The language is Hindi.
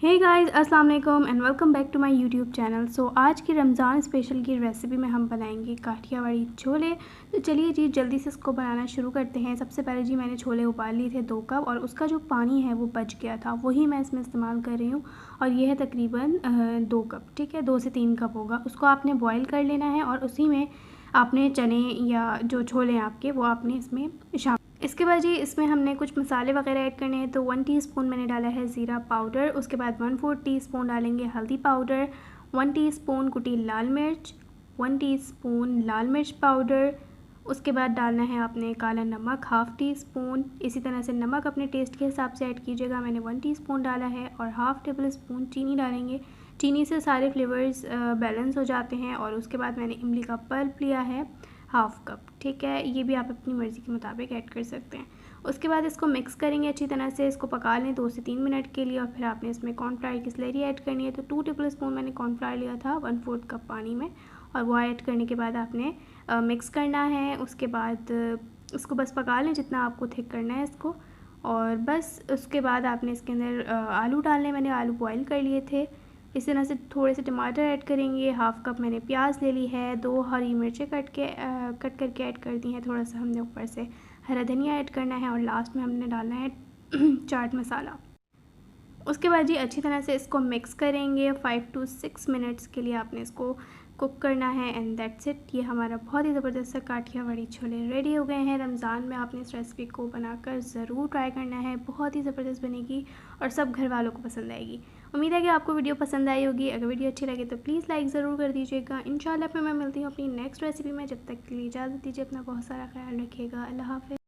हे गाइस, अस्सलाम वालेकुम and welcome back to my YouTube channel. So आज की रमज़ान स्पेशल की रेसिपी में हम बनाएंगे काठियावाड़ी छोले। तो चलिए जी जल्दी से इसको बनाना शुरू करते हैं। सबसे पहले जी मैंने छोले उबाल लिए थे 2 कप, और उसका जो पानी है वो बच गया था, वही मैं इसमें इस्तेमाल कर रही हूँ। और ये है तकरीबन 2 कप, ठीक है, 2 से 3 कप होगा। उसको आपने बॉयल कर लेना है और उसी में आपने चने या जो छोले हैं आपके वो आपने इसमें शामिल। इसके बाद जी इसमें हमने कुछ मसाले वगैरह ऐड करने हैं। तो 1 टीस्पून मैंने डाला है ज़ीरा पाउडर, उसके बाद 1/4 टीस्पून डालेंगे हल्दी पाउडर, 1 टीस्पून कुटी लाल मिर्च, 1 टीस्पून लाल मिर्च पाउडर। उसके बाद डालना है आपने काला नमक 1/2 टीस्पून। इसी तरह से नमक अपने टेस्ट के हिसाब से ऐड कीजिएगा, मैंने 1 टीस्पून डाला है। और 1/2 टेबल स्पून चीनी डालेंगे। चीनी से सारे फ्लेवर्स बैलेंस हो जाते हैं। और उसके बाद मैंने इमली का पल्प लिया है 1/2 कप, ठीक है, ये भी आप अपनी मर्ज़ी के मुताबिक ऐड कर सकते हैं। उसके बाद इसको मिक्स करेंगे अच्छी तरह से, इसको पका लें 2 से 3 मिनट के लिए। और फिर आपने इसमें कॉर्नफ्लावर की स्लरी ऐड करनी है। तो 2 टेबल स्पून मैंने कॉर्नफ्लावर लिया था 1/4 कप पानी में, और वो ऐड करने के बाद आपने मिक्स करना है। उसके बाद इसको बस पका लें जितना आपको थिक करना है इसको। और बस उसके बाद आपने इसके अंदर आलू डालने, मैंने आलू बॉयल कर लिए थे। इस तरह से थोड़े से टमाटर ऐड करेंगे। 1/2 कप मैंने प्याज ले ली है, 2 हरी मिर्चें कट करके ऐड कर दी हैं। थोड़ा सा हमने ऊपर से हरा धनिया ऐड करना है, और लास्ट में हमने डालना है चाट मसाला। उसके बाद जी अच्छी तरह से इसको मिक्स करेंगे। 5 to 6 मिनट्स के लिए आपने इसको कुक करना है, एंड दैट्स इट। ये हमारा बहुत ही ज़बरदस्त सा काठियावाड़ी छोले रेडी हो गए हैं। रमज़ान में आपने इस रेसिपी को बनाकर ज़रूर ट्राई करना है, बहुत ही ज़बरदस्त बनेगी और सब घर वालों को पसंद आएगी। उम्मीद है कि आपको वीडियो पसंद आई होगी। अगर वीडियो अच्छी लगे तो प्लीज़ लाइक ज़रूर कर दीजिएगा। इंशाल्लाह फिर मैं मिलती हूँ अपनी नेक्स्ट रेसिपी में। जब तक के लिए इजाज़त दीजिए, अपना बहुत सारा ख्याल रखिएगा। अल्लाह हाफ़िज़।